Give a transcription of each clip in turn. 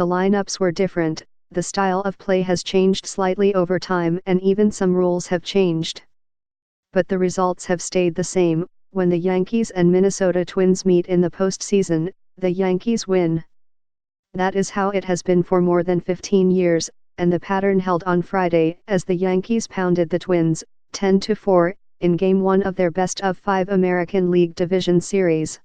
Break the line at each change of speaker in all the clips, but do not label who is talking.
The lineups were different, the style of play has changed slightly over time, and even some rules have changed. But the results have stayed the same. When the Yankees and Minnesota Twins meet in the postseason, the Yankees win. That is how it has been for more than 15 years, and the pattern held on Friday as the Yankees pounded the Twins, 10-4, in Game 1 of their best-of-5 American League Division Series.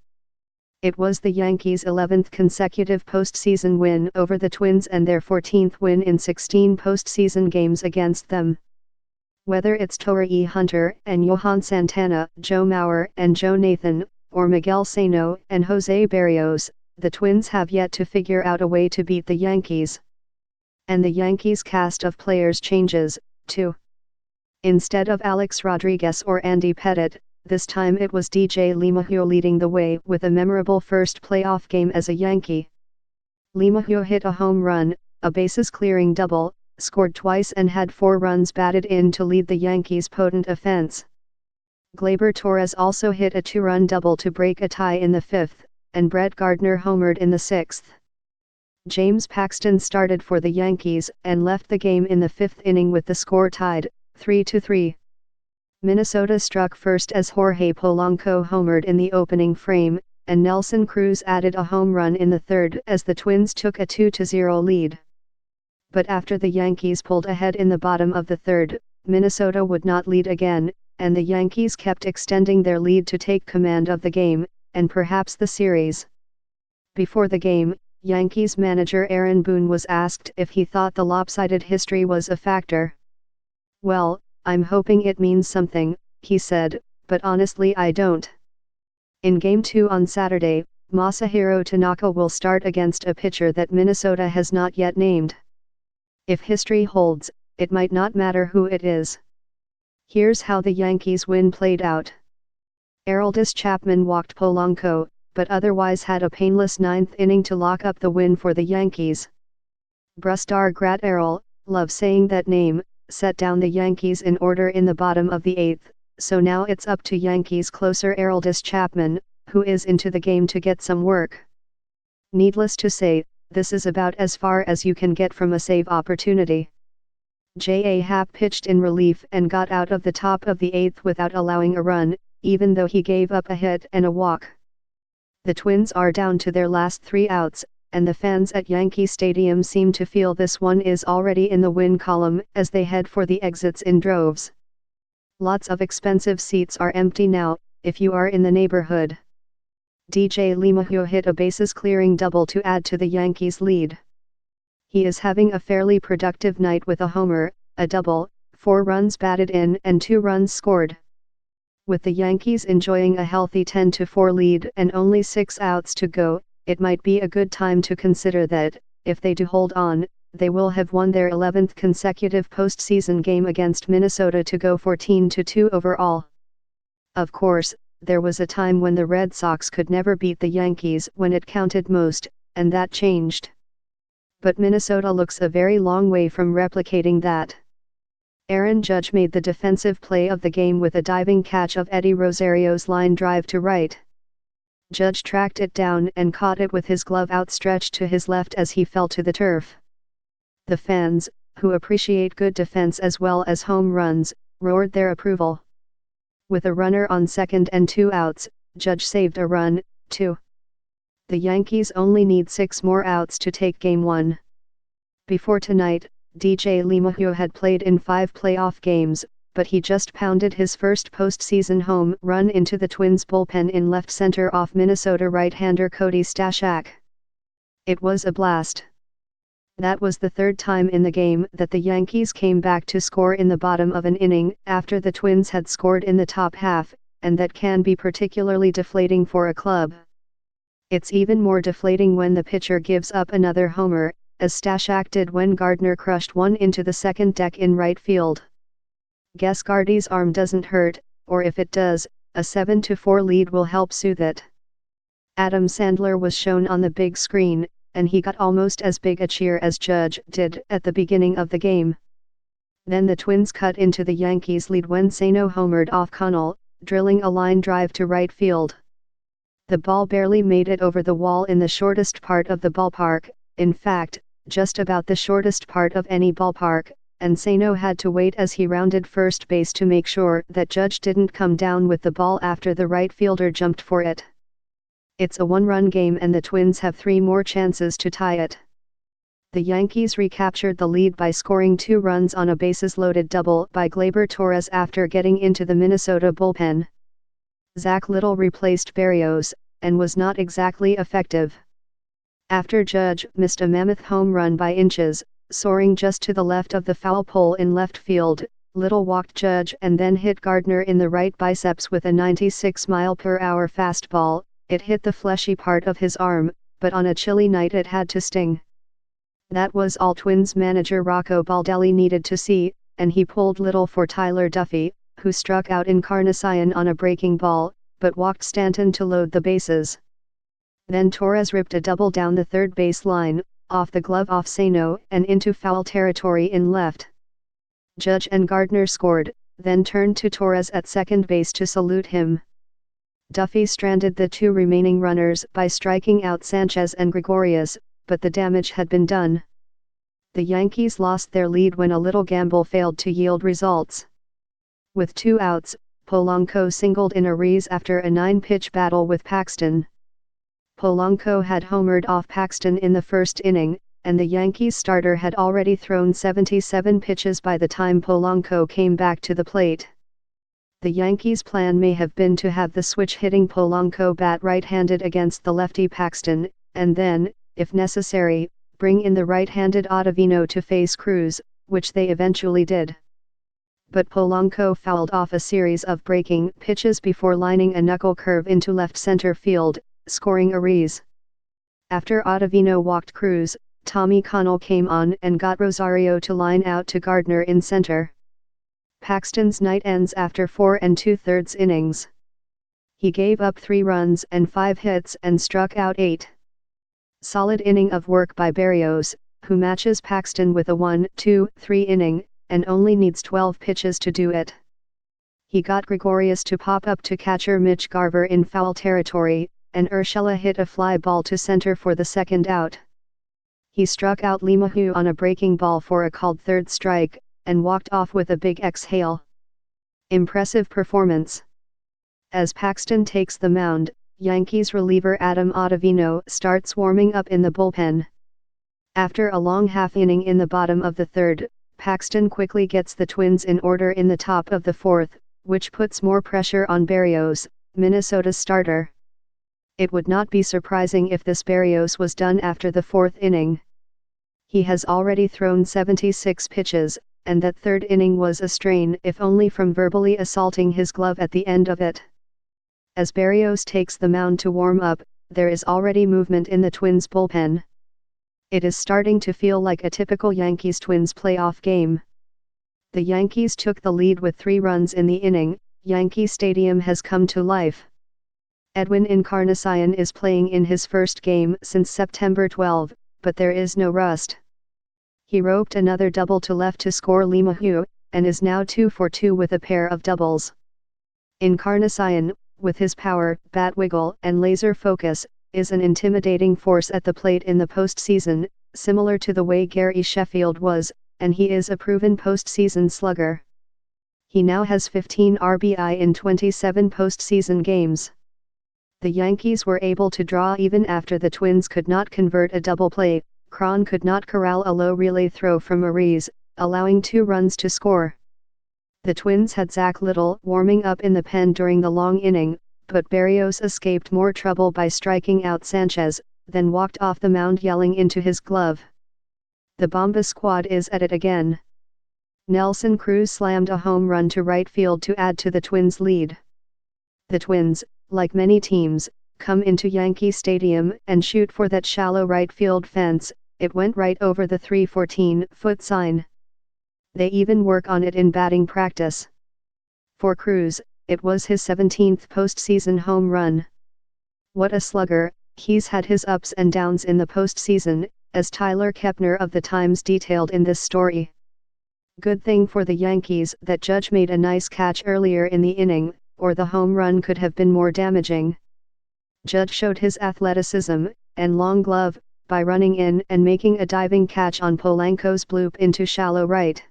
It was the Yankees' 11th consecutive postseason win over the Twins and their 14th win in 16 postseason games against them. Whether it's Torrey Hunter and Johan Santana, Joe Mauer and Joe Nathan, or Miguel Sano and Jose Barrios, the Twins have yet to figure out a way to beat the Yankees. And the Yankees' cast of players changes, too. Instead of Alex Rodriguez or Andy Pettitte, this time it was DJ LeMahieu leading the way with a memorable first playoff game as a Yankee. LeMahieu hit a home run, a bases-clearing double, scored twice and had 4 runs batted in to lead the Yankees' potent offense. Gleyber Torres also hit a 2-run double to break a tie in the 5th, and Brett Gardner homered in the 6th. James Paxton started for the Yankees and left the game in the 5th inning with the score tied, 3-3. Minnesota struck first as Jorge Polanco homered in the opening frame, and Nelson Cruz added a home run in the 3rd as the Twins took a 2-0 lead. But after the Yankees pulled ahead in the bottom of the 3rd, Minnesota would not lead again, and the Yankees kept extending their lead to take command of the game, and perhaps the series. Before the game, Yankees manager Aaron Boone was asked if he thought the lopsided history was a factor. "Well, I'm hoping it means something," he said, "but honestly I don't." In Game 2 on Saturday, Masahiro Tanaka will start against a pitcher that Minnesota has not yet named. If history holds, it might not matter who it is. Here's how the Yankees win played out. A.L.D.S. Chapman walked Polanco, but otherwise had a painless 9th inning to lock up the win for the Yankees. Brusdar Graterol, love saying that name, set down the Yankees in order in the bottom of the 8th, so now it's up to Yankees closer A.L.D.S. Chapman, who is into the game to get some work. Needless to say, this is about as far as you can get from a save opportunity. J.A. Happ pitched in relief and got out of the top of the 8th without allowing a run, even though he gave up a hit and a walk. The Twins are down to their last 3 outs, and the fans at Yankee Stadium seem to feel this one is already in the win column as they head for the exits in droves. Lots of expensive seats are empty now, if you are in the neighborhood. DJ LeMahieu hit a bases-clearing double to add to the Yankees' lead. He is having a fairly productive night with a homer, a double, 4 runs batted in and 2 runs scored. With the Yankees enjoying a healthy 10-4 lead and only 6 outs to go, it might be a good time to consider that, if they do hold on, they will have won their 11th consecutive postseason game against Minnesota to go 14-2 overall. Of course, there was a time when the Red Sox could never beat the Yankees when it counted most, and that changed. But Minnesota looks a very long way from replicating that. Aaron Judge made the defensive play of the game with a diving catch of Eddie Rosario's line drive to right. Judge tracked it down and caught it with his glove outstretched to his left as he fell to the turf. The fans, who appreciate good defense as well as home runs, roared their approval. With a runner on second and 2 outs, Judge saved a run, too. The Yankees only need 6 more outs to take Game 1. Before tonight, DJ LeMahieu had played in 5 playoff games, but he just pounded his first postseason home run into the Twins' bullpen in left center off Minnesota right-hander Cody Stashak. It was a blast. That was the 3rd time in the game that the Yankees came back to score in the bottom of an inning after the Twins had scored in the top half, and that can be particularly deflating for a club. It's even more deflating when the pitcher gives up another homer, as Stashak did when Gardner crushed one into the second deck in right field. Guess Gardy's arm doesn't hurt, or if it does, a 7-4 lead will help soothe it. Adam Sandler was shown on the big screen, and he got almost as big a cheer as Judge did at the beginning of the game. Then the Twins cut into the Yankees' lead when Sano homered off Connell, drilling a line drive to right field. The ball barely made it over the wall in the shortest part of the ballpark. In fact, just about the shortest part of any ballpark, and Sano had to wait as he rounded first base to make sure that Judge didn't come down with the ball after the right fielder jumped for it. It's a one-run game and the Twins have 3 more chances to tie it. The Yankees recaptured the lead by scoring 2 runs on a bases-loaded double by Gleyber Torres after getting into the Minnesota bullpen. Zach Littell replaced Berrios, and was not exactly effective. After Judge missed a mammoth home run by inches, soaring just to the left of the foul pole in left field, Littell walked Judge and then hit Gardner in the right biceps with a 96-mile-per-hour fastball. It hit the fleshy part of his arm, but on a chilly night it had to sting. That was all Twins manager Rocco Baldelli needed to see, and he pulled Littell for Tyler Duffy, who struck out Encarnacion on a breaking ball, but walked Stanton to load the bases. Then Torres ripped a double down the third base line, off the glove off Sano and into foul territory in left. Judge and Gardner scored, then turned to Torres at second base to salute him. Duffy stranded the 2 remaining runners by striking out Sanchez and Gregorius, but the damage had been done. The Yankees lost their lead when a little gamble failed to yield results. With 2 outs, Polanco singled in Ariz after a 9-pitch battle with Paxton. Polanco had homered off Paxton in the first inning, and the Yankees starter had already thrown 77 pitches by the time Polanco came back to the plate. The Yankees' plan may have been to have the switch-hitting Polanco bat right-handed against the lefty Paxton, and then, if necessary, bring in the right-handed Ottavino to face Cruz, which they eventually did. But Polanco fouled off a series of breaking pitches before lining a knuckle curve into left center field, scoring Ariz. After Ottavino walked Cruz, Tommy Connell came on and got Rosario to line out to Gardner in center. Paxton's night ends after 4 2/3 innings. He gave up 3 runs and 5 hits and struck out 8. Solid inning of work by Berrios, who matches Paxton with a 1-2-3 inning, and only needs 12 pitches to do it. He got Gregorius to pop up to catcher Mitch Garver in foul territory, and Urshela hit a fly ball to center for the second out. He struck out LeMahieu on a breaking ball for a called third strike, and walked off with a big exhale. Impressive performance. As Paxton takes the mound, Yankees reliever Adam Ottavino starts warming up in the bullpen. After a long half inning in the bottom of the third, Paxton quickly gets the Twins in order in the top of the fourth, which puts more pressure on Berrios, Minnesota's starter. It would not be surprising if this Berrios was done after the 4th inning. He has already thrown 76 pitches, and that 3rd inning was a strain if only from verbally assaulting his glove at the end of it. As Berrios takes the mound to warm up, there is already movement in the Twins' bullpen. It is starting to feel like a typical Yankees-Twins playoff game. The Yankees took the lead with 3 runs in the inning. Yankee Stadium has come to life. Edwin Encarnacion is playing in his first game since September 12, but there is no rust. He roped another double to left to score LeMahieu, and is now 2 for 2 with a pair of doubles. Encarnacion, with his power, bat wiggle, and laser focus, is an intimidating force at the plate in the postseason, similar to the way Gary Sheffield was, and he is a proven postseason slugger. He now has 15 RBI in 27 postseason games. The Yankees were able to draw even after the Twins could not convert a double play. Cron could not corral a low relay throw from Ariz, allowing 2 runs to score. The Twins had Zach Littell warming up in the pen during the long inning, but Berrios escaped more trouble by striking out Sanchez, then walked off the mound yelling into his glove. The Bomba squad is at it again. Nelson Cruz slammed a home run to right field to add to the Twins' lead. The Twins, like many teams, come into Yankee Stadium and shoot for that shallow right field fence. It went right over the 314-foot sign. They even work on it in batting practice. For Cruz, it was his 17th postseason home run. What a slugger, he's had his ups and downs in the postseason, as Tyler Kepner of the Times detailed in this story. Good thing for the Yankees that Judge made a nice catch earlier in the inning, or the home run could have been more damaging. Judge showed his athleticism and long glove, by running in and making a diving catch on Polanco's bloop into shallow right.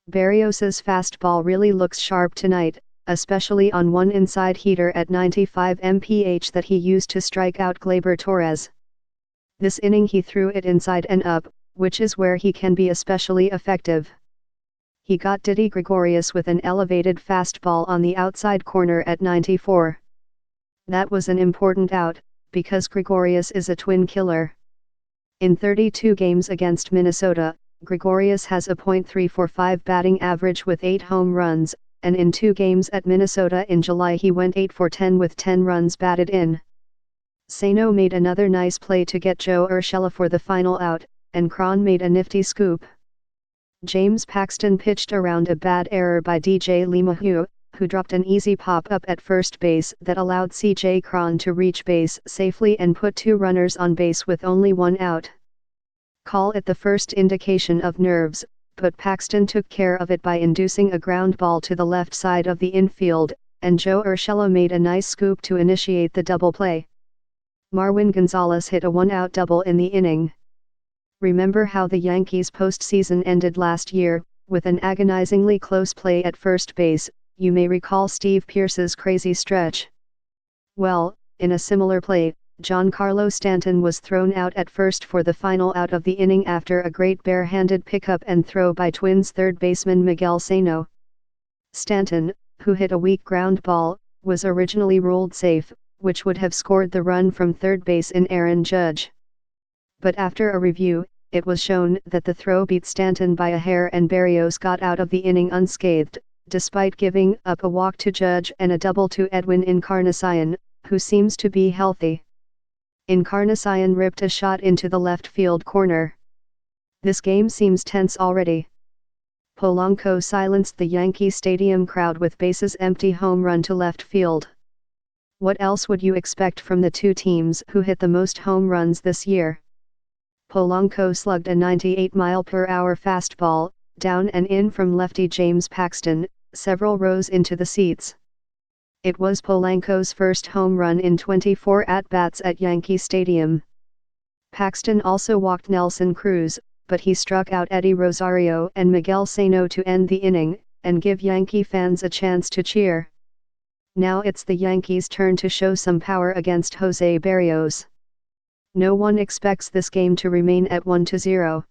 Berrios's fastball really looks sharp tonight, especially on one inside heater at 95 mph that he used to strike out Gleyber Torres. This inning he threw it inside and up, which is where he can be especially effective. He got Didi Gregorius with an elevated fastball on the outside corner at 94. That was an important out, because Gregorius is a twin killer. In 32 games against Minnesota, Gregorius has a .345 batting average with 8 home runs, and in 2 games at Minnesota in July he went 8 for 10 with 10 runs batted in. Sano made another nice play to get Joe Urshela for the final out, and Cron made a nifty scoop. James Paxton pitched around a bad error by DJ LeMahieu, who dropped an easy pop-up at first base that allowed CJ Cron to reach base safely and put 2 runners on base with only 1 out. Call it the first indication of nerves, but Paxton took care of it by inducing a ground ball to the left side of the infield, and Joe Urshela made a nice scoop to initiate the double play. Marwin Gonzalez hit a 1-out double in the inning. Remember how the Yankees' postseason ended last year, with an agonizingly close play at first base? You may recall Steve Pearce's crazy stretch. Well, in a similar play, Giancarlo Stanton was thrown out at first for the final out of the inning after a great bare-handed pickup and throw by Twins third baseman Miguel Sano. Stanton, who hit a weak ground ball, was originally ruled safe, which would have scored the run from third base in Aaron Judge. But after a review, it was shown that the throw beat Stanton by a hair and Berrios got out of the inning unscathed, despite giving up a walk to Judge and a double to Edwin Encarnacion, who seems to be healthy. Encarnacion ripped a shot into the left field corner. This game seems tense already. Polanco silenced the Yankee Stadium crowd with bases empty home run to left field. What else would you expect from the two teams who hit the most home runs this year? Polanco slugged a 98-mile-per-hour fastball, down and in from lefty James Paxton, several rows into the seats. It was Polanco's first home run in 24 at-bats at Yankee Stadium. Paxton also walked Nelson Cruz, but he struck out Eddie Rosario and Miguel Sano to end the inning, and give Yankee fans a chance to cheer. Now it's the Yankees' turn to show some power against Jose Berrios. No one expects this game to remain at 1-0.